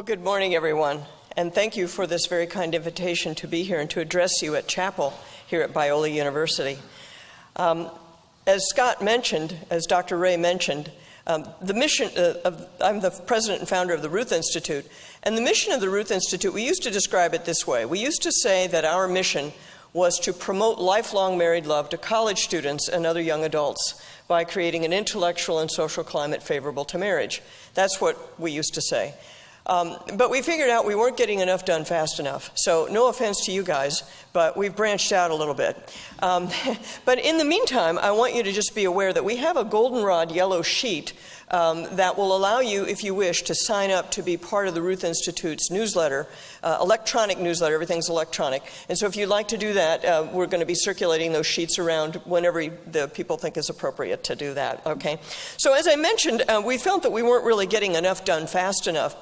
Well, good morning, everyone, and thank you for this very kind invitation to be here and to address you at chapel here at Biola University. As Scott mentioned, as Dr. Ray mentioned, the mission I'm the president and founder of the Ruth Institute, and the mission of the Ruth Institute, we used to describe it this way. We used to say that our mission was to promote lifelong married love to college students and other young adults by creating an intellectual and social climate favorable to marriage. That's what we used to say. But we figured out we weren't getting enough done fast enough. So no offense to you guys, but we've branched out a little bit. But in the meantime, I want you to just be aware that we have a goldenrod yellow sheet that will allow you, if you wish, to sign up to be part of the Ruth Institute's newsletter, electronic newsletter. Everything's electronic. And so if you'd like to do that, we're going to be circulating those sheets around whenever the people think is appropriate to do that, okay? So as I mentioned, we felt that we weren't really getting enough done fast enough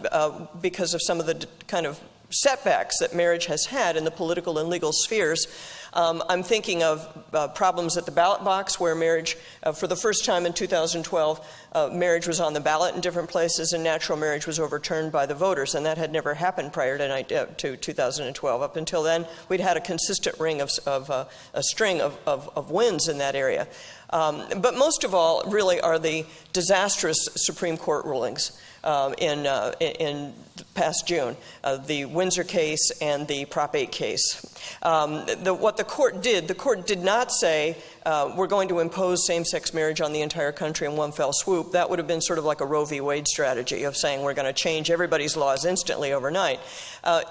because of some of the kind of setbacks that marriage has had in the political and legal spheres. I'm thinking of problems at the ballot box where marriage, for the first time in 2012, marriage was on the ballot in different places and natural marriage was overturned by the voters, and that had never happened prior to 2012. Up until then, we'd had a consistent string of wins in that area. But most of all, really, are the disastrous Supreme Court rulings in past June, the Windsor case and the Prop 8 case. What the court did not say we're going to impose same-sex marriage on the entire country in one fell swoop. That would have been sort of like a Roe v. Wade strategy of saying we're going to change everybody's laws instantly overnight.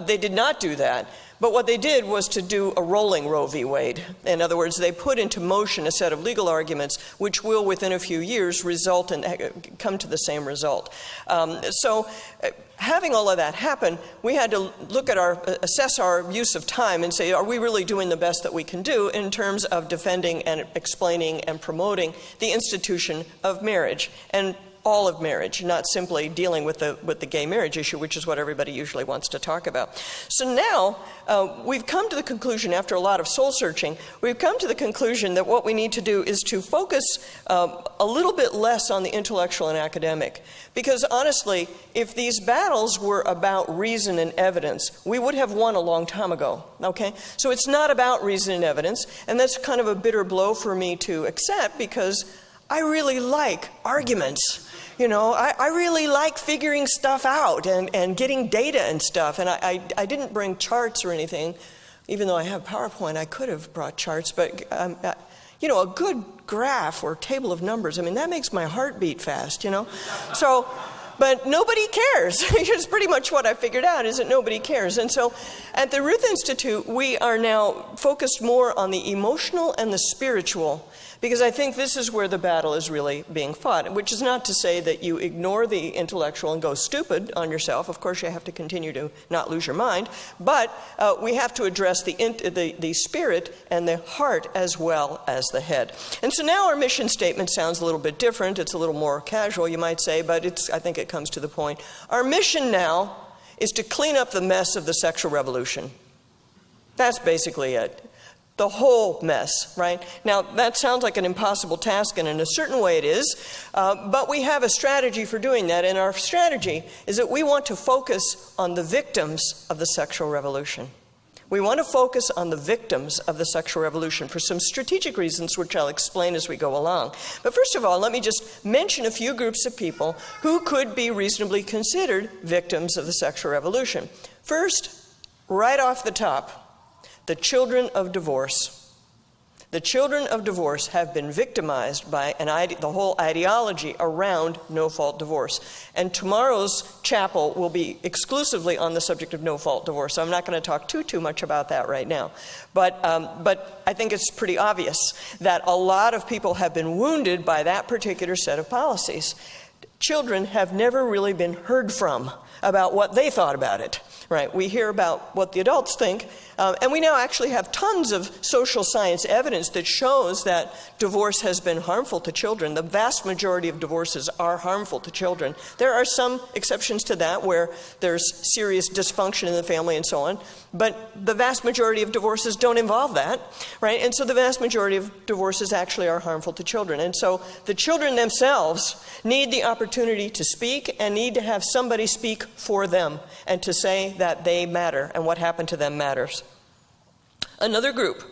They did not do that. But what they did was to do a rolling Roe v. Wade. In other words, they put into motion a set of legal arguments which will, within a few years, result in come to the same result. Having all of that happen, we had to assess our use of time and say, are we really doing the best that we can do in terms of defending and explaining and promoting the institution of marriage and all of marriage, not simply dealing with the gay marriage issue, which is what everybody usually wants to talk about. So now we've come to the conclusion, after a lot of soul searching, we've come to the conclusion that what we need to do is to focus a little bit less on the intellectual and academic. Because honestly, if these battles were about reason and evidence, we would have won a long time ago, okay? So it's not about reason and evidence, and that's kind of a bitter blow for me to accept because I really like arguments. You know, I really like figuring stuff out and getting data and stuff. And I didn't bring charts or anything. Even though I have PowerPoint, I could have brought charts. But, you know, a good graph or table of numbers, I mean, that makes my heart beat fast, you know. So, but nobody cares. It's pretty much what I figured out, is that nobody cares. And so at the Ruth Institute, we are now focused more on the emotional and the spiritual, because I think this is where the battle is really being fought, which is not to say that you ignore the intellectual and go stupid on yourself. Of course, you have to continue to not lose your mind, but we have to address the spirit and the heart as well as the head. And so now our mission statement sounds a little bit different. It's a little more casual, you might say, but I think it comes to the point. Our mission now is to clean up the mess of the sexual revolution. That's basically it. The whole mess, right? Now, that sounds like an impossible task, and in a certain way it is, but we have a strategy for doing that, and our strategy is that we want to focus on the victims of the sexual revolution. We want to focus on the victims of the sexual revolution for some strategic reasons, which I'll explain as we go along. But first of all, let me just mention a few groups of people who could be reasonably considered victims of the sexual revolution. First, right off the top, the children of divorce. The children of divorce have been victimized by the whole ideology around no-fault divorce. And tomorrow's chapel will be exclusively on the subject of no-fault divorce, so I'm not going to talk too much about that right now. But I think it's pretty obvious that a lot of people have been wounded by that particular set of policies. Children have never really been heard from about what they thought about it. right? We hear about what the adults think, and we now actually have tons of social science evidence that shows that divorce has been harmful to children. The vast majority of divorces are harmful to children. There are some exceptions to that where there's serious dysfunction in the family and so on, but the vast majority of divorces don't involve that, right? And so the vast majority of divorces actually are harmful to children. And so the children themselves need the opportunity to speak and need to have somebody speak for them and to say that they matter and what happened to them matters. Another group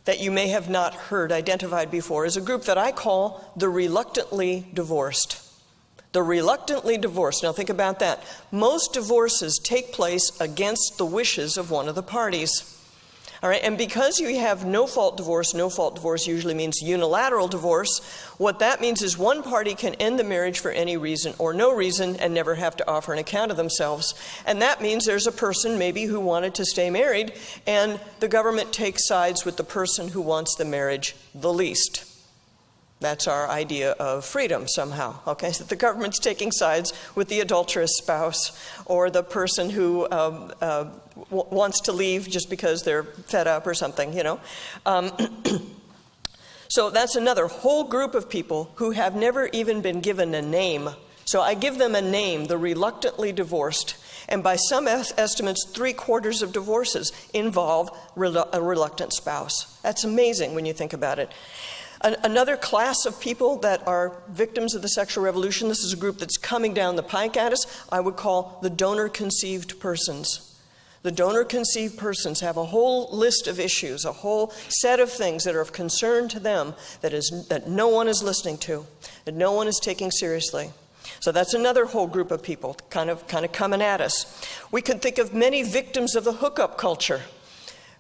that you may have not heard identified before is a group that I call the reluctantly divorced. The reluctantly divorced. Now think about that. Most divorces take place against the wishes of one of the parties. All right, and because you have no-fault divorce usually means unilateral divorce. What that means is one party can end the marriage for any reason or no reason and never have to offer an account of themselves. And that means there's a person maybe who wanted to stay married, and the government takes sides with the person who wants the marriage the least. That's our idea of freedom somehow, okay? So the government's taking sides with the adulterous spouse or the person who wants to leave just because they're fed up or something, you know? So that's another whole group of people who have never even been given a name. So I give them a name, the reluctantly divorced. And by some estimates, 3/4 of divorces involve a reluctant spouse. That's amazing when you think about it. Another class of people that are victims of the sexual revolution, this is a group that's coming down the pike at us, I would call the donor-conceived persons. The donor-conceived persons have a whole list of issues, a whole set of things that are of concern to them that no one is listening to, that no one is taking seriously. So that's another whole group of people kind of coming at us. We could think of many victims of the hookup culture.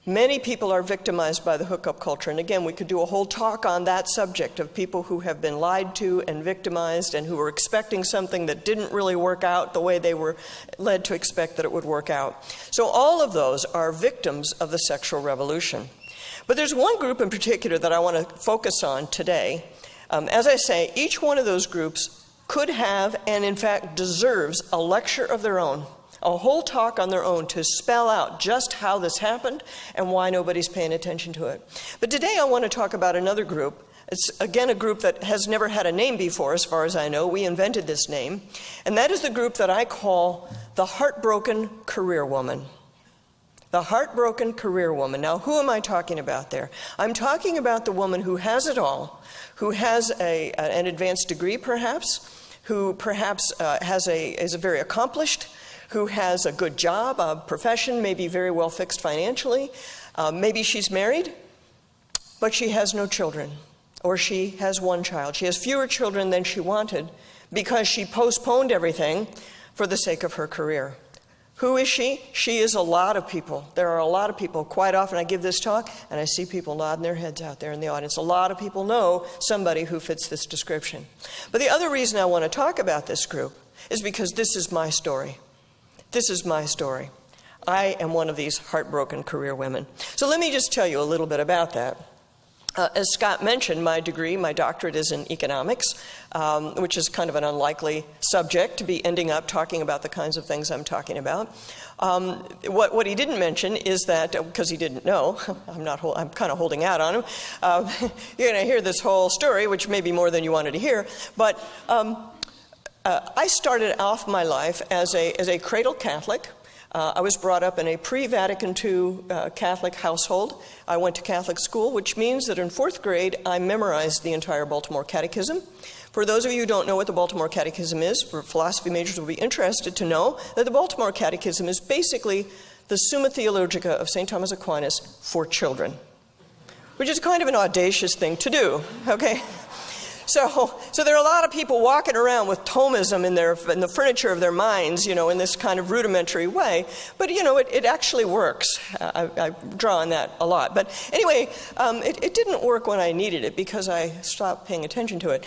Many people are victimized by the hookup culture. And again, we could do a whole talk on that subject of people who have been lied to and victimized and who were expecting something that didn't really work out the way they were led to expect that it would work out. So all of those are victims of the sexual revolution. But there's one group in particular that I want to focus on today. As I say, each one of those groups could have and in fact deserves a lecture of their own. A whole talk on their own to spell out just how this happened and why nobody's paying attention to it. But today I want to talk about another group. It's again a group that has never had a name before, as far as I know. We invented this name. And that is the group that I call the heartbroken career woman. The heartbroken career woman. Now, who am I talking about there? I'm talking about the woman who has it all, who has an advanced degree perhaps, who perhaps is very accomplished, who has a good job, a profession, maybe very well fixed financially. Maybe she's married, but she has no children, or she has one child. She has fewer children than she wanted because she postponed everything for the sake of her career. Who is she? She is a lot of people. There are a lot of people. Quite often I give this talk and I see people nodding their heads out there in the audience. A lot of people know somebody who fits this description. But the other reason I want to talk about this group is because this is my story. This is my story. I am one of these heartbroken career women. So let me just tell you a little bit about that. As Scott mentioned, my doctorate is in economics, which is kind of an unlikely subject to be ending up talking about the kinds of things I'm talking about. What he didn't mention is that, because he didn't know, I'm kind of holding out on him, you're going to hear this whole story, which may be more than you wanted to hear, but I started off my life as a cradle Catholic. I was brought up in a pre-Vatican II Catholic household. I went to Catholic school, which means that in 4th grade, I memorized the entire Baltimore Catechism. For those of you who don't know what the Baltimore Catechism is, for philosophy majors will be interested to know that the Baltimore Catechism is basically the Summa Theologica of St. Thomas Aquinas for children, which is kind of an audacious thing to do, okay? So there are a lot of people walking around with Thomism in the furniture of their minds, in this kind of rudimentary way. But, it actually works. I draw on that a lot. But anyway, it didn't work when I needed it because I stopped paying attention to it.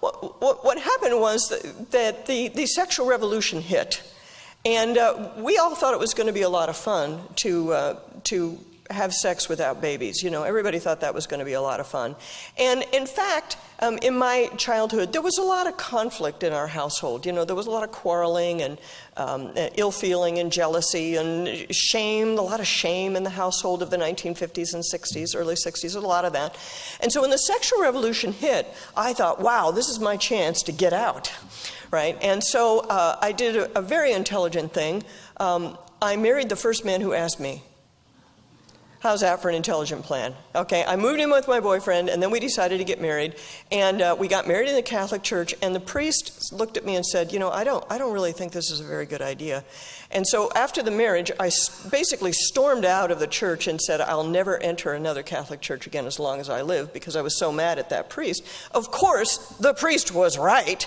What happened was that the sexual revolution hit. And we all thought it was going to be a lot of fun to have sex without babies. Everybody thought that was going to be a lot of fun. And in fact, in my childhood, there was a lot of conflict in our household. There was a lot of quarreling and ill feeling and jealousy and shame, a lot of shame in the household of the 1950s and 60s, early 60s, a lot of that. And so when the sexual revolution hit, I thought, wow, this is my chance to get out, right? And so I did a very intelligent thing. I married the first man who asked me. How's that for an intelligent plan? Okay, I moved in with my boyfriend, and then we decided to get married. And we got married in the Catholic Church, and the priest looked at me and said, I don't really think this is a very good idea. And so after the marriage, I basically stormed out of the church and said, I'll never enter another Catholic church again as long as I live, because I was so mad at that priest. Of course, the priest was right.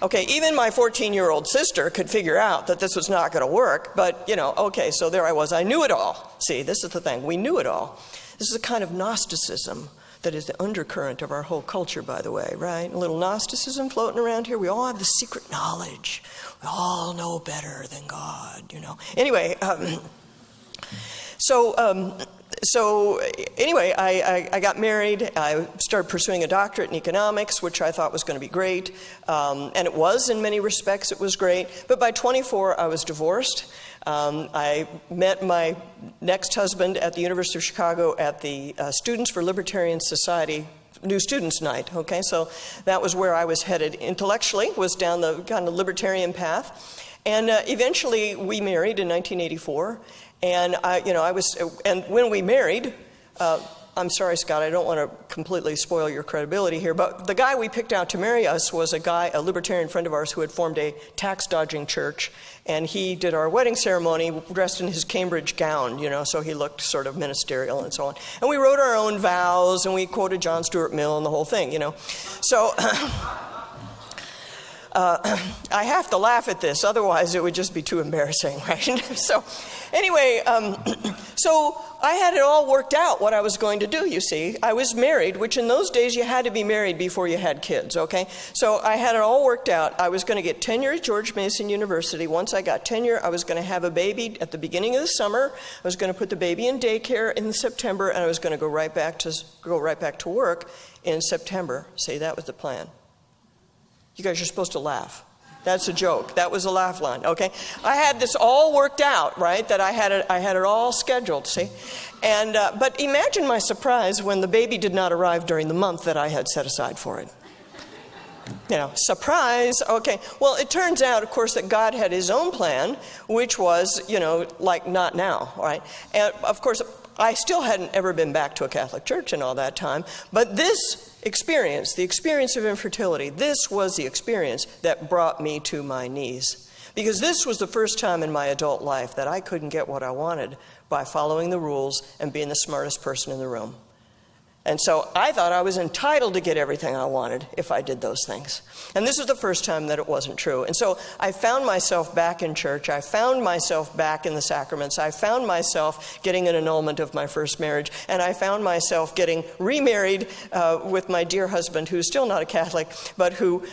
Okay, even my 14-year-old sister could figure out that this was not going to work, but, okay, so there I was. I knew it all. See, this is the thing. We knew it all. This is a kind of Gnosticism that is the undercurrent of our whole culture, by the way, right? A little Gnosticism floating around here. We all have the secret knowledge. We all know better than God, Anyway, So anyway, I got married. I started pursuing a doctorate in economics, which I thought was going to be great. And it was, in many respects, it was great. But by 24, I was divorced. I met my next husband at the University of Chicago at the Students for Libertarian Society New Students Night. Okay, so that was where I was headed intellectually, was down the kind of libertarian path. And eventually we married in 1984. And and when we married, I'm sorry, Scott, I don't want to completely spoil your credibility here, but the guy we picked out to marry us was a libertarian friend of ours who had formed a tax-dodging church, and he did our wedding ceremony dressed in his Cambridge gown, so he looked sort of ministerial and so on. And we wrote our own vows, and we quoted John Stuart Mill and the whole thing, So I have to laugh at this, otherwise it would just be too embarrassing, right? So anyway, so I had it all worked out what I was going to do, you see. I was married, which in those days you had to be married before you had kids, okay? So I had it all worked out. I was going to get tenure at George Mason University. Once I got tenure, I was going to have a baby at the beginning of the summer. I was going to put the baby in daycare in September, and I was going to go right back to work in September. See, that was the plan. You guys are supposed to laugh. That's a joke. That was a laugh line, okay? I had this all worked out, right? That I had it all scheduled, see? And but imagine my surprise when the baby did not arrive during the month that I had set aside for it. Surprise. Okay. Well, it turns out, of course, that God had his own plan, which was, like not now, right? And of course, I still hadn't ever been back to a Catholic church in all that time, but this experience, the experience of infertility, this was the experience that brought me to my knees. Because this was the first time in my adult life that I couldn't get what I wanted by following the rules and being the smartest person in the room. And so I thought I was entitled to get everything I wanted if I did those things. And this was the first time that it wasn't true. And so I found myself back in church. I found myself back in the sacraments. I found myself getting an annulment of my first marriage. And I found myself getting remarried with my dear husband, who's still not a Catholic, but who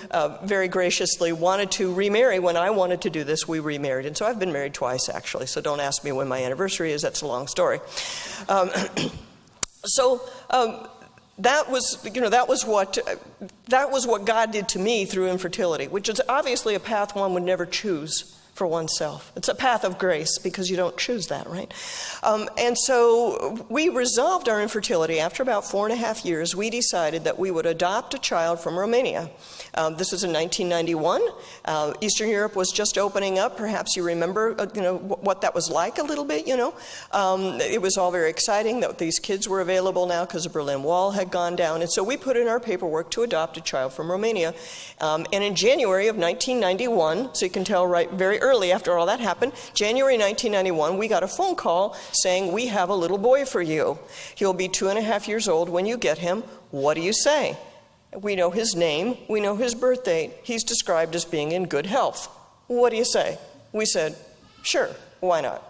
very graciously wanted to remarry. When I wanted to do this, we remarried. And so I've been married twice, actually. So don't ask me when my anniversary is. That's a long story. So that was what God did to me through infertility, which is obviously a path one would never choose for oneself. It's a path of grace because you don't choose that, right? And so we resolved our infertility. After about 4.5 years, we decided that we would adopt a child from Romania. This was in 1991. Eastern Europe was just opening up. Perhaps you remember, what that was like a little bit, It was all very exciting that these kids were available now because the Berlin Wall had gone down. And so we put in our paperwork to adopt a child from Romania. And in January of 1991, so you can tell very early after all that happened, January 1991, we got a phone call saying, we have a little boy for you. He'll be 2.5 years old when you get him. What do you say? We know his name. We know his birth date. He's described as being in good health. What do you say? We said, sure, why not?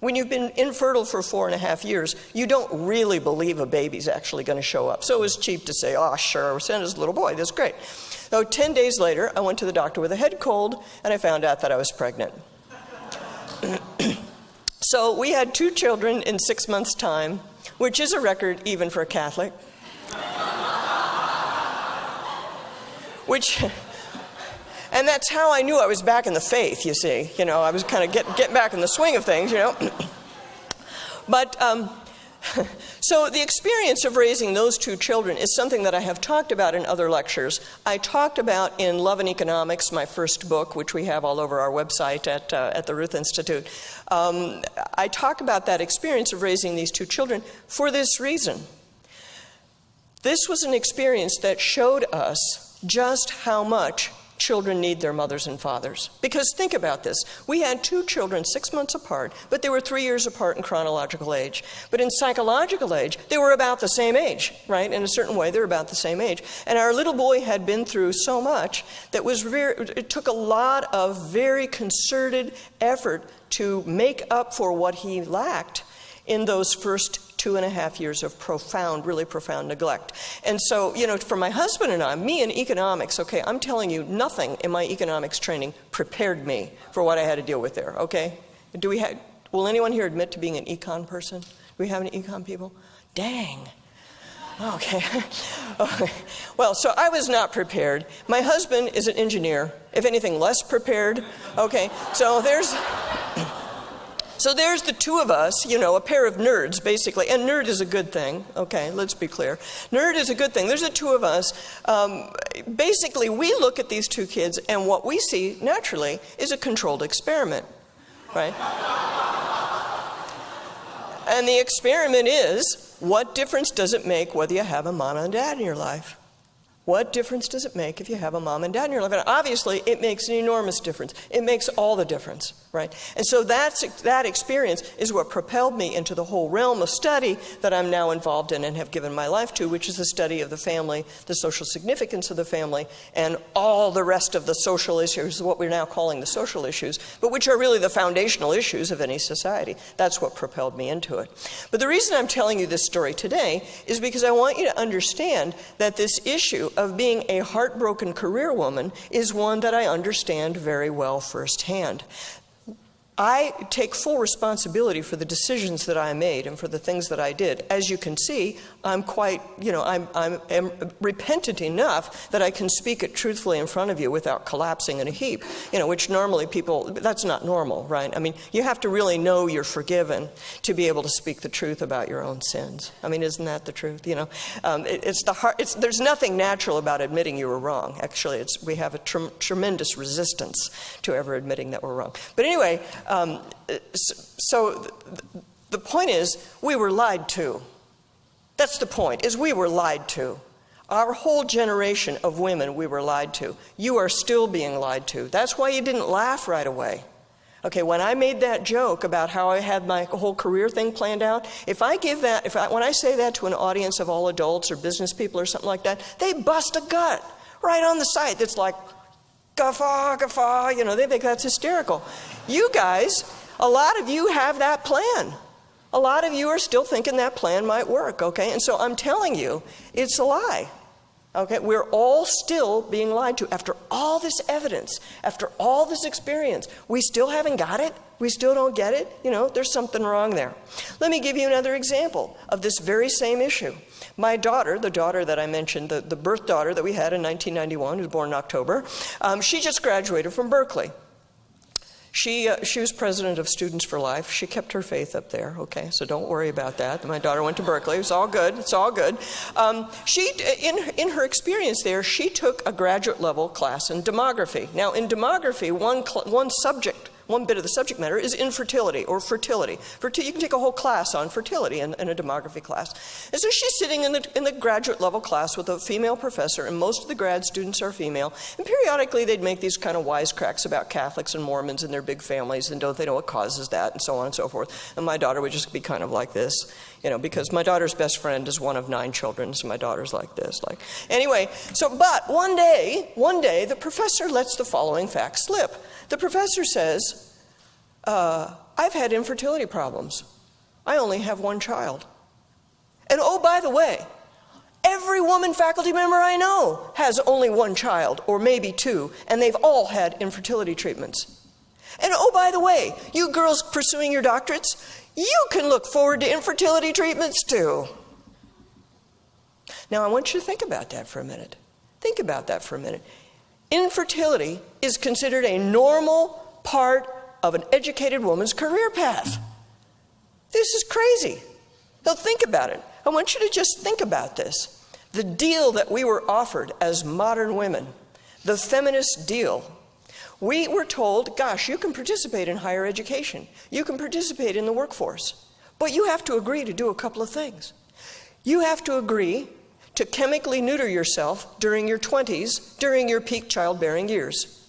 When you've been infertile for 4.5 years, you don't really believe a baby's actually going to show up. So it was cheap to say, oh, sure, send us a little boy. That's great. So 10 days later, I went to the doctor with a head cold, and I found out that I was pregnant. So we had 2 children in 6 months' time, which is a record even for a Catholic. And that's how I knew I was back in the faith, you see. You know, I was kind of getting back in the swing of things, you know. But, so the experience of raising those 2 children is something that I have talked about in other lectures. I talked about in Love and Economics, my first book, which we have all over our website at the Ruth Institute. I talk about that experience of raising these 2 children for this reason. This was an experience that showed us just how much children need their mothers and fathers. Because think about this. We had 2 children 6 months apart, but they were 3 years apart in chronological age. But in psychological age, they were about the same age, right? In a certain way, they were about the same age. And our little boy had been through so much that it took a lot of very concerted effort to make up for what he lacked in those first 2.5 years of really profound neglect. And so, you know, for my husband and I, me in economics, okay, I'm telling you, nothing in my economics training prepared me for what I had to deal with there, okay? Will anyone here admit to being an econ person? Do we have any econ people? Dang. Okay. Okay. Well, so I was not prepared. My husband is an engineer, if anything, less prepared. Okay, so there's the 2 of us, you know, a pair of nerds, basically. And nerd is a good thing. Okay, let's be clear. Nerd is a good thing. There's the 2 of us. Basically, we look at these 2 kids, and what we see, naturally, is a controlled experiment, right? And the experiment is, what difference does it make whether you have a mom and dad in your life? What difference does it make if you have a mom and dad in your life? And obviously, it makes an enormous difference. It makes all the difference, right? And so that experience is what propelled me into the whole realm of study that I'm now involved in and have given my life to, which is the study of the family, the social significance of the family, and all the rest of the social issues, what we're now calling the social issues, but which are really the foundational issues of any society. That's what propelled me into it. But the reason I'm telling you this story today is because I want you to understand that this issue of being a heartbroken career woman is one that I understand very well firsthand. I take full responsibility for the decisions that I made and for the things that I did. As you can see, I'm quite, you know, I'm repentant enough that I can speak it truthfully in front of you without collapsing in a heap, you know, which normally that's not normal, right? I mean, you have to really know you're forgiven to be able to speak the truth about your own sins. I mean, isn't that the truth, you know? There's nothing natural about admitting you were wrong. Actually, we have a tremendous resistance to ever admitting that we're wrong. But anyway, so the point is, we were lied to. That's the point, is we were lied to. Our whole generation of women, we were lied to. You are still being lied to. That's why you didn't laugh right away. Okay, when I made that joke about how I had my whole career thing planned out, when I say that to an audience of all adults or business people or something like that, they bust a gut right on the site. It's like, guffaw, guffaw, you know, they think that's hysterical. You guys, a lot of you have that plan. A lot of you are still thinking that plan might work, okay? And so I'm telling you, it's a lie. Okay, we're all still being lied to. After all this evidence, after all this experience, we still haven't got it? We still don't get it? You know, there's something wrong there. Let me give you another example of this very same issue. My daughter, the daughter that I mentioned, the birth daughter that we had in 1991, who was born in October, she just graduated from Berkeley. She was president of Students for Life. She kept her faith up there, okay, so don't worry about that. My daughter went to Berkeley. It's all good. It's all good. In her experience there, she took a graduate level class in demography. Now, in demography, one bit of the subject matter is infertility or fertility. You can take a whole class on fertility in a demography class. And so she's sitting in the graduate level class with a female professor, and most of the grad students are female. And periodically they'd make these kind of wisecracks about Catholics and Mormons and their big families, and don't they know what causes that, and so on and so forth. And my daughter would just be kind of like this, you know, because my daughter's best friend is one of 9 children, so my daughter's like this. Anyway, but one day, the professor lets the following fact slip. The professor says, I've had infertility problems. I only have 1 child. And oh, by the way, every woman faculty member I know has only 1 child, or maybe 2, and they've all had infertility treatments. And oh, by the way, you girls pursuing your doctorates, you can look forward to infertility treatments too. Now, I want you to think about that for a minute. Think about that for a minute. Infertility is considered a normal part of an educated woman's career path. This is crazy. So think about it. I want you to just think about this. The deal that we were offered as modern women, the feminist deal, we were told, gosh, you can participate in higher education. You can participate in the workforce. But you have to agree to do a couple of things. You have to agree to chemically neuter yourself during your 20s, during your peak childbearing years.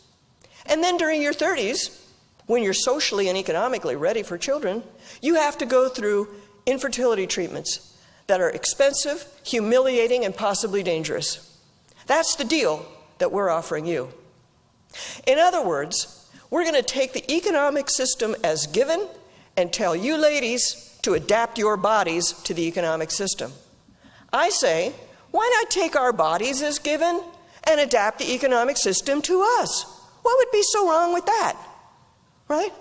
And then during your 30s, when you're socially and economically ready for children, you have to go through infertility treatments that are expensive, humiliating, and possibly dangerous. That's the deal that we're offering you. In other words, we're going to take the economic system as given and tell you ladies to adapt your bodies to the economic system. I say, why not take our bodies as given and adapt the economic system to us? What would be so wrong with that? Right?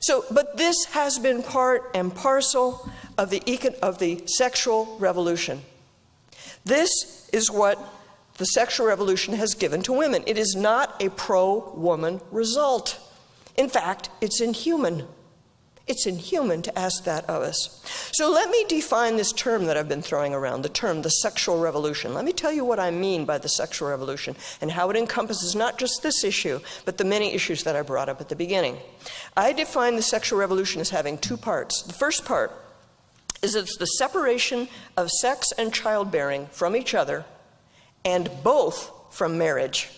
So, but this has been part and parcel of the sexual revolution. This is what the sexual revolution has given to women. It is not a pro-woman result. In fact, it's inhuman. It's inhuman to ask that of us. So let me define this term that I've been throwing around, the term, the sexual revolution. Let me tell you what I mean by the sexual revolution and how it encompasses not just this issue, but the many issues that I brought up at the beginning. I define the sexual revolution as having two parts. The first part is it's the separation of sex and childbearing from each other and both from marriage.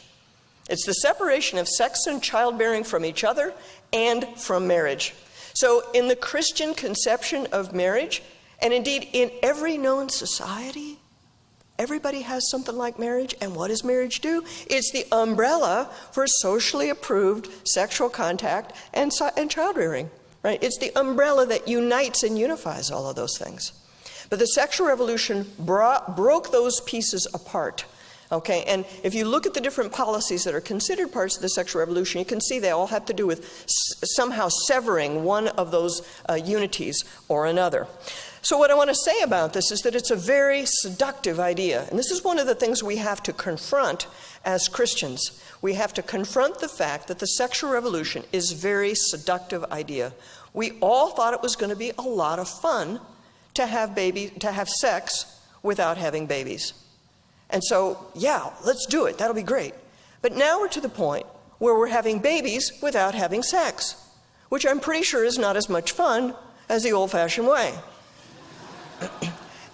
It's the separation of sex and childbearing from each other and from marriage. So in the Christian conception of marriage, and indeed in every known society, everybody has something like marriage. And what does marriage do? It's the umbrella for socially approved sexual contact and childbearing. Right? It's the umbrella that unites and unifies all of those things. But the sexual revolution broke those pieces apart. Okay, and if you look at the different policies that are considered parts of the sexual revolution, you can see they all have to do with somehow severing one of those unities or another. So what I want to say about this is that it's a very seductive idea. And this is one of the things we have to confront as Christians. We have to confront the fact that the sexual revolution is a very seductive idea. We all thought it was going to be a lot of fun to have sex without having babies. And so, yeah, let's do it. That'll be great. But now we're to the point where we're having babies without having sex, which I'm pretty sure is not as much fun as the old-fashioned way.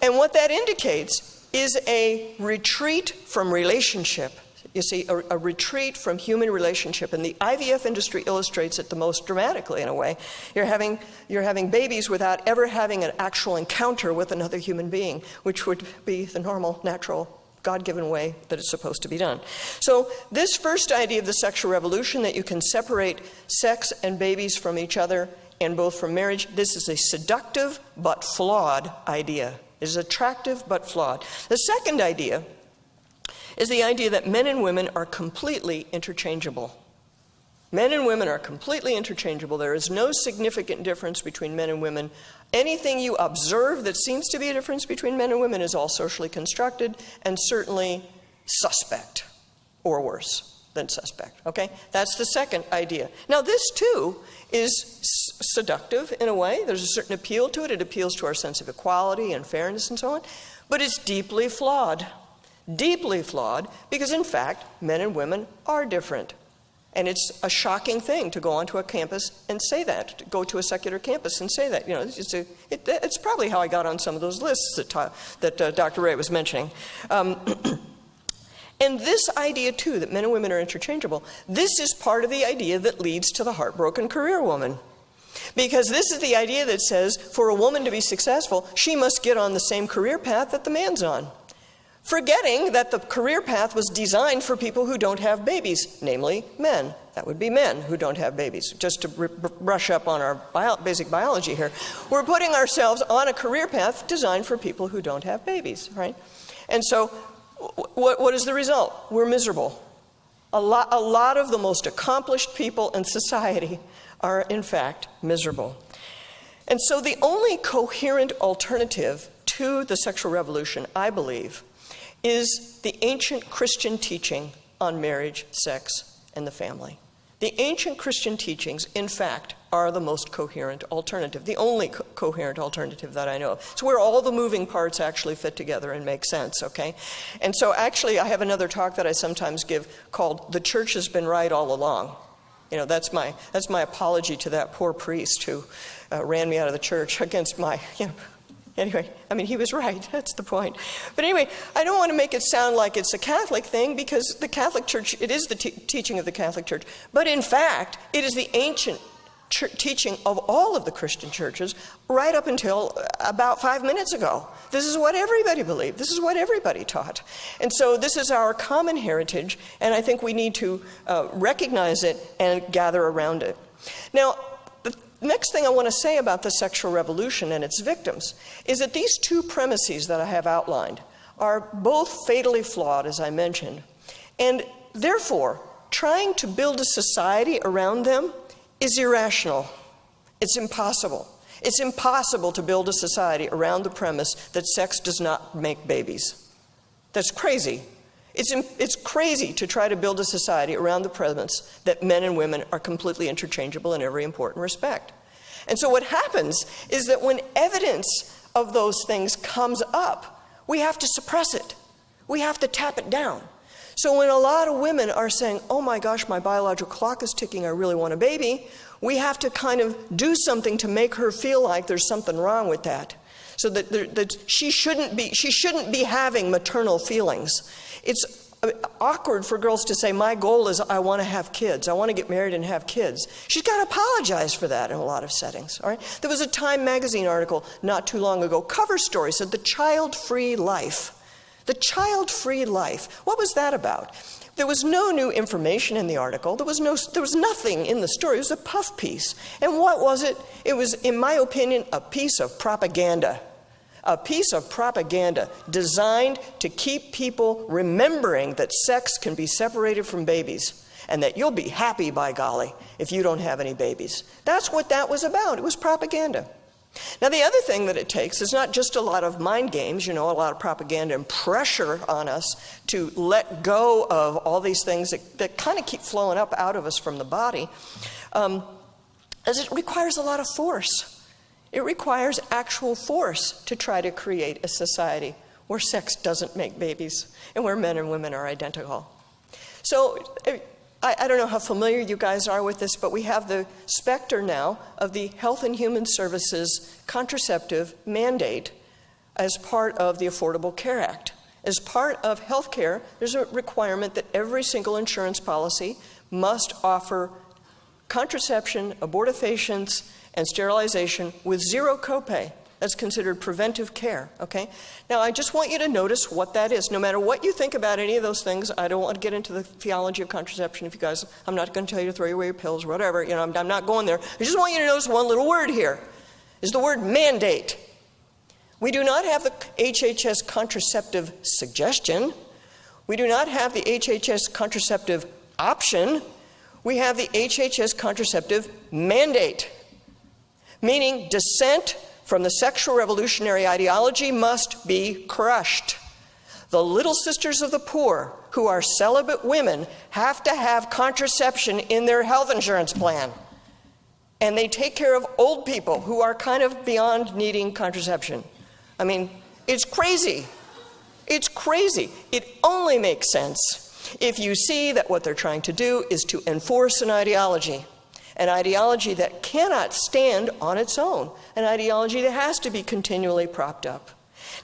And what that indicates is a retreat from relationship. You see, a retreat from human relationship. And the IVF industry illustrates it the most dramatically in a way. You're having babies without ever having an actual encounter with another human being, which would be the normal, natural, God-given way that it's supposed to be done. So this first idea of the sexual revolution, that you can separate sex and babies from each other and both from marriage, this is a seductive but flawed idea. It is attractive but flawed. The second idea is the idea that men and women are completely interchangeable. Men and women are completely interchangeable. There is no significant difference between men and women. Anything you observe that seems to be a difference between men and women is all socially constructed and certainly suspect, or worse than suspect. Okay? That's the second idea. Now, this too is seductive in a way. There's a certain appeal to it. It appeals to our sense of equality and fairness and so on. But it's deeply flawed. Deeply flawed because, in fact, men and women are different. And it's a shocking thing to go onto a campus and say that, to go to a secular campus and say that. You know, it's probably how I got on some of those lists that Dr. Ray was mentioning. And this idea, too, that men and women are interchangeable, this is part of the idea that leads to the heartbroken career woman. Because this is the idea that says for a woman to be successful, she must get on the same career path that the man's on. Forgetting that the career path was designed for people who don't have babies, namely men. That would be men who don't have babies. Just to brush up on our basic biology here. We're putting ourselves on a career path designed for people who don't have babies, right? And so what is the result? We're miserable. A lot of the most accomplished people in society are, in fact, miserable. And so the only coherent alternative to the sexual revolution, I believe, is the ancient Christian teaching on marriage, sex, and the family. The ancient Christian teachings, in fact, are the most coherent alternative, the only coherent alternative that I know of. It's where all the moving parts actually fit together and make sense, okay? And so actually I have another talk that I sometimes give called "The Church Has Been Right All Along." You know, that's my apology to that poor priest who ran me out of the church against my, anyway, I mean, he was right. That's the point. But anyway, I don't want to make it sound like it's a Catholic thing, because the Catholic Church, it is the teaching of the Catholic Church. But in fact, it is the ancient teaching of all of the Christian churches right up until about 5 minutes ago. This is what everybody believed. This is what everybody taught. And so this is our common heritage, and I think we need to recognize it and gather around it. Now, the next thing I want to say about the sexual revolution and its victims is that these two premises that I have outlined are both fatally flawed, as I mentioned, and therefore trying to build a society around them is irrational. It's impossible. It's impossible to build a society around the premise that sex does not make babies. That's crazy. It's crazy to try to build a society around the premise that men and women are completely interchangeable in every important respect. And so what happens is that when evidence of those things comes up, we have to suppress it. We have to tap it down. So when a lot of women are saying, "Oh my gosh, my biological clock is ticking, I really want a baby," we have to kind of do something to make her feel like there's something wrong with that. So that she shouldn't be having maternal feelings. It's awkward for girls to say, "My goal is I want to have kids. I want to get married and have kids." She's got to apologize for that in a lot of settings. All right? There was a Time magazine article not too long ago, cover story, said "The Child-Free Life." The child-free life. What was that about? There was no new information in the article. There was nothing in the story. It was a puff piece. And what was it? It was, in my opinion, a piece of propaganda. A piece of propaganda designed to keep people remembering that sex can be separated from babies, and that you'll be happy, by golly, if you don't have any babies. That's what that was about. It was propaganda. Now, the other thing that it takes is not just a lot of mind games, a lot of propaganda and pressure on us to let go of all these things that kind of keep flowing up out of us from the body, as it requires a lot of force. It requires actual force to try to create a society where sex doesn't make babies and where men and women are identical. So, I don't know how familiar you guys are with this, but we have the specter now of the Health and Human Services contraceptive mandate as part of the Affordable Care Act. As part of health care, there's a requirement that every single insurance policy must offer contraception, abortifacients, and sterilization with zero copay. That's considered preventive care, okay? Now, I just want you to notice what that is. No matter what you think about any of those things, I don't want to get into the theology of contraception. If you guys, I'm not going to tell you to throw away your pills or whatever. I'm not going there. I just want you to notice one little word here. Is the word mandate. We do not have the HHS contraceptive suggestion. We do not have the HHS contraceptive option. We have the HHS contraceptive mandate, meaning dissent from the sexual revolutionary ideology must be crushed. The Little Sisters of the Poor, who are celibate women, have to have contraception in their health insurance plan. And they take care of old people who are kind of beyond needing contraception. I mean, it's crazy. It's crazy. It only makes sense if you see that what they're trying to do is to enforce an ideology that cannot stand on its own, an ideology that has to be continually propped up.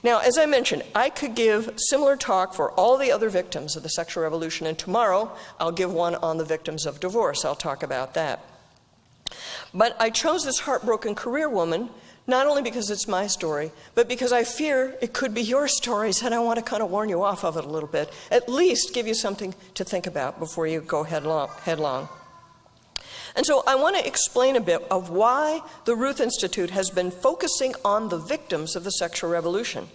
Now, as I mentioned, I could give similar talk for all the other victims of the sexual revolution, and tomorrow I'll give one on the victims of divorce. I'll talk about that. But I chose this heartbroken career woman not only because it's my story, but because I fear it could be your stories, and I want to kind of warn you off of it a little bit, at least give you something to think about before you go headlong. And so I want to explain a bit of why the Ruth Institute has been focusing on the victims of the sexual revolution.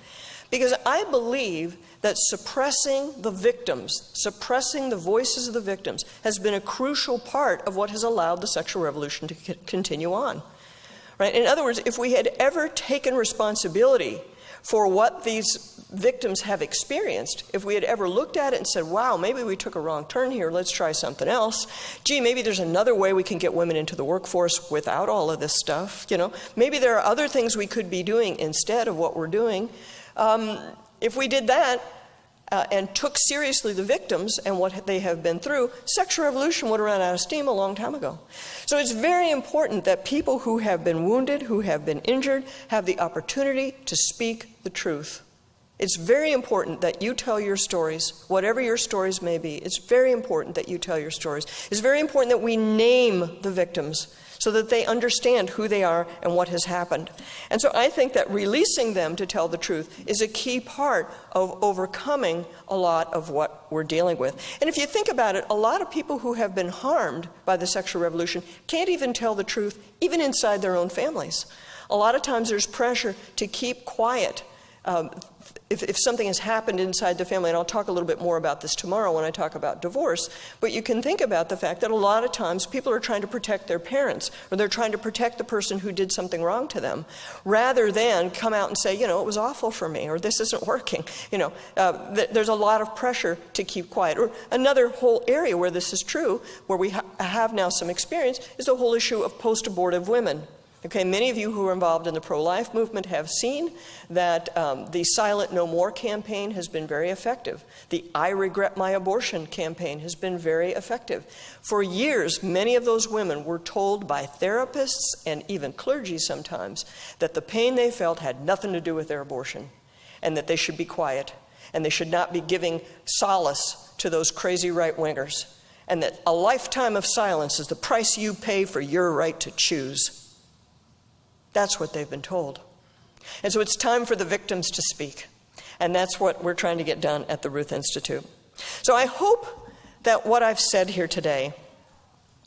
Because I believe that suppressing the victims, suppressing the voices of the victims, has been a crucial part of what has allowed the sexual revolution to continue on. Right? In other words, if we had ever taken responsibility for what these victims have experienced, if we had ever looked at it and said, wow, maybe we took a wrong turn here, let's try something else. Gee, maybe there's another way we can get women into the workforce without all of this stuff. Maybe there are other things we could be doing instead of what we're doing. If we did that and took seriously the victims and what they have been through, sexual revolution would have run out of steam a long time ago. So it's very important that people who have been wounded, who have been injured, have the opportunity to speak the truth. It's very important that you tell your stories, whatever your stories may be. It's very important that you tell your stories. It's very important that we name the victims so that they understand who they are and what has happened. And so I think that releasing them to tell the truth is a key part of overcoming a lot of what we're dealing with. And if you think about it, a lot of people who have been harmed by the sexual revolution can't even tell the truth, even inside their own families. A lot of times there's pressure to keep quiet. If something has happened inside the family, and I'll talk a little bit more about this tomorrow when I talk about divorce, but you can think about the fact that a lot of times people are trying to protect their parents, or they're trying to protect the person who did something wrong to them, rather than come out and say, it was awful for me, or this isn't working. There's a lot of pressure to keep quiet. Or another whole area where this is true, where we have now some experience, is the whole issue of post-abortive women. Okay, many of you who are involved in the pro-life movement have seen that the Silent No More campaign has been very effective. The I Regret My Abortion campaign has been very effective. For years, many of those women were told by therapists and even clergy sometimes that the pain they felt had nothing to do with their abortion, and that they should be quiet, and they should not be giving solace to those crazy right-wingers, and that a lifetime of silence is the price you pay for your right to choose. That's what they've been told. And so it's time for the victims to speak. And that's what we're trying to get done at the Ruth Institute. So I hope that what I've said here today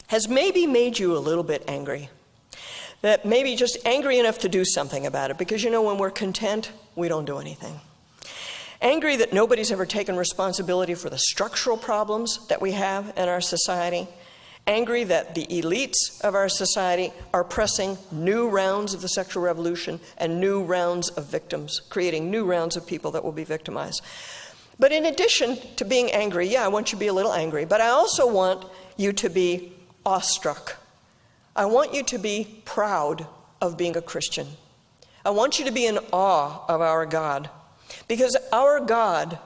has maybe made you a little bit angry. That maybe just angry enough to do something about it. Because when we're content, we don't do anything. Angry that nobody's ever taken responsibility for the structural problems that we have in our society. Angry that the elites of our society are pressing new rounds of the sexual revolution and new rounds of victims, creating new rounds of people that will be victimized. But in addition to being angry, I want you to be a little angry, but I also want you to be awestruck. I want you to be proud of being a Christian. I want you to be in awe of our God. Because our God,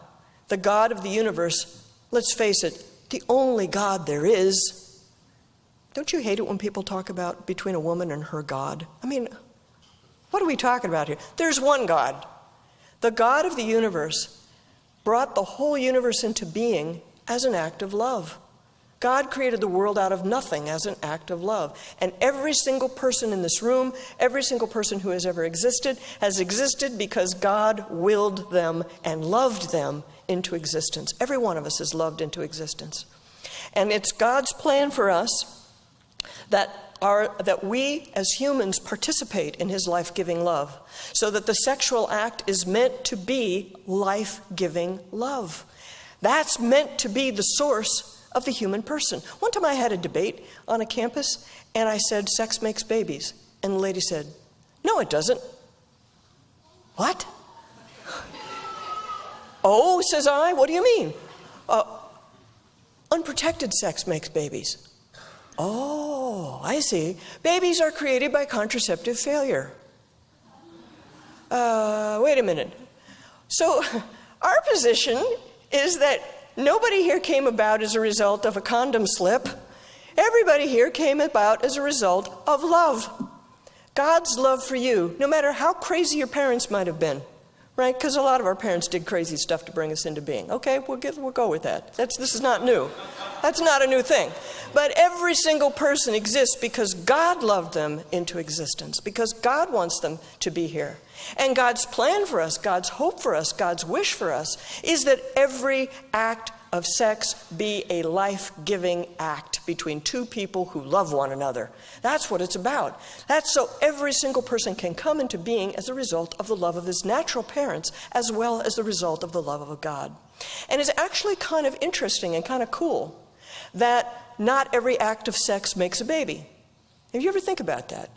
the God of the universe, let's face it, the only God there is. Don't you hate it when people talk about between a woman and her God? What are we talking about here? There's one God. The God of the universe brought the whole universe into being as an act of love. God created the world out of nothing as an act of love. And every single person in this room, every single person who has ever existed, has existed because God willed them and loved them into existence. Every one of us is loved into existence. And it's God's plan for us that we as humans participate in his life-giving love, so that the sexual act is meant to be life-giving love. That's meant to be the source of the human person. One time I had a debate on a campus, and I said, sex makes babies. And the lady said, no, it doesn't. What? Oh, says I, what do you mean? Unprotected sex makes babies. Oh, I see. Babies are created by contraceptive failure. Wait a minute. So our position is that nobody here came about as a result of a condom slip. Everybody here came about as a result of love. God's love for you, no matter how crazy your parents might have been. Right? Because a lot of our parents did crazy stuff to bring us into being. Okay, we'll go with that. This is not new. That's not a new thing. But every single person exists because God loved them into existence, because God wants them to be here. And God's plan for us, God's hope for us, God's wish for us is that every act of sex be a life-giving act between two people who love one another. That's what it's about. That's so every single person can come into being as a result of the love of his natural parents, as well as the result of the love of a God. And it's actually kind of interesting and kind of cool that not every act of sex makes a baby. Have you ever think about that?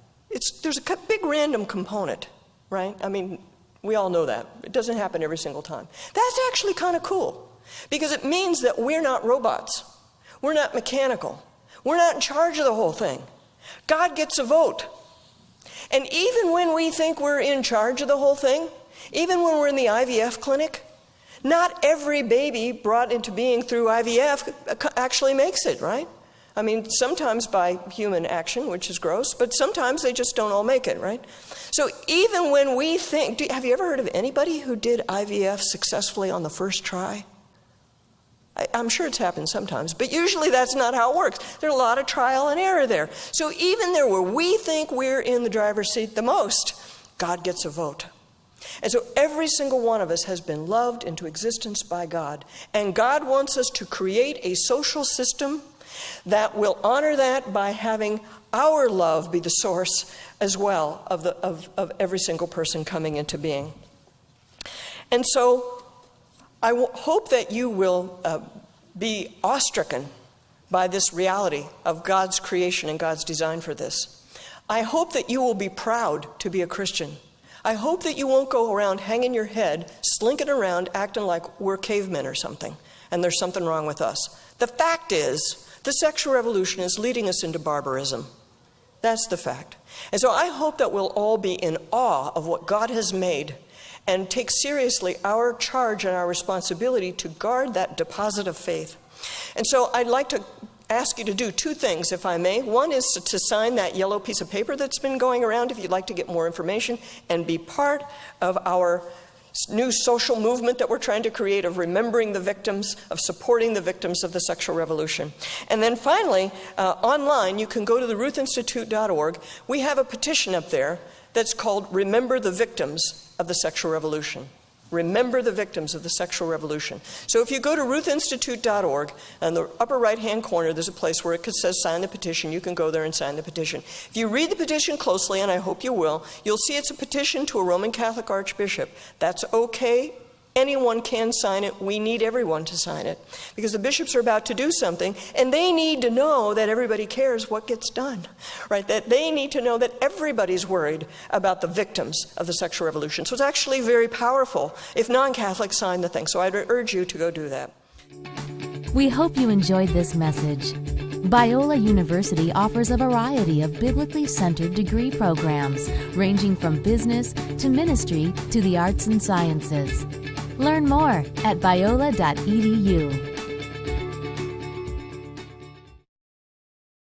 There's a big random component, right? I mean, we all know that. It doesn't happen every single time. That's actually kind of cool. Because it means that we're not robots. We're not mechanical. We're not in charge of the whole thing. God gets a vote. And even when we think we're in charge of the whole thing, even when we're in the IVF clinic, not every baby brought into being through IVF actually makes it, right? I mean, sometimes by human action, which is gross, but sometimes they just don't all make it, right? So even when we think, have you ever heard of anybody who did IVF successfully on the first try? I'm sure it's happened sometimes, but usually that's not how it works. There's a lot of trial and error there. So even there where we think we're in the driver's seat the most, God gets a vote. And so every single one of us has been loved into existence by God. And God wants us to create a social system that will honor that by having our love be the source as well of every single person coming into being. And so I hope that you will be awestricken by this reality of God's creation and God's design for this. I hope that you will be proud to be a Christian. I hope that you won't go around hanging your head, slinking around, acting like we're cavemen or something, and there's something wrong with us. The fact is, the sexual revolution is leading us into barbarism. That's the fact. And so I hope that we'll all be in awe of what God has made and take seriously our charge and our responsibility to guard that deposit of faith. And so I'd like to ask you to do two things, if I may. One is to sign that yellow piece of paper that's been going around if you'd like to get more information and be part of our new social movement that we're trying to create of remembering the victims, of supporting the victims of the sexual revolution. And then finally, online, you can go to the ruthinstitute.org. We have a petition up there that's called Remember the Victims of the Sexual Revolution. Remember the victims of the sexual revolution. So if you go to ruthinstitute.org, in the upper right-hand corner, there's a place where it says sign the petition. You can go there and sign the petition. If you read the petition closely, and I hope you will, you'll see it's a petition to a Roman Catholic archbishop. That's okay. Anyone can sign it. We need everyone to sign it because the bishops are about to do something and they need to know that everybody cares what gets done, right? That they need to know that everybody's worried about the victims of the sexual revolution. So it's actually very powerful if non-Catholics sign the thing. So I'd urge you to go do that. We hope you enjoyed this message. Biola University offers a variety of biblically centered degree programs ranging from business to ministry to the arts and sciences. Learn more at biola.edu.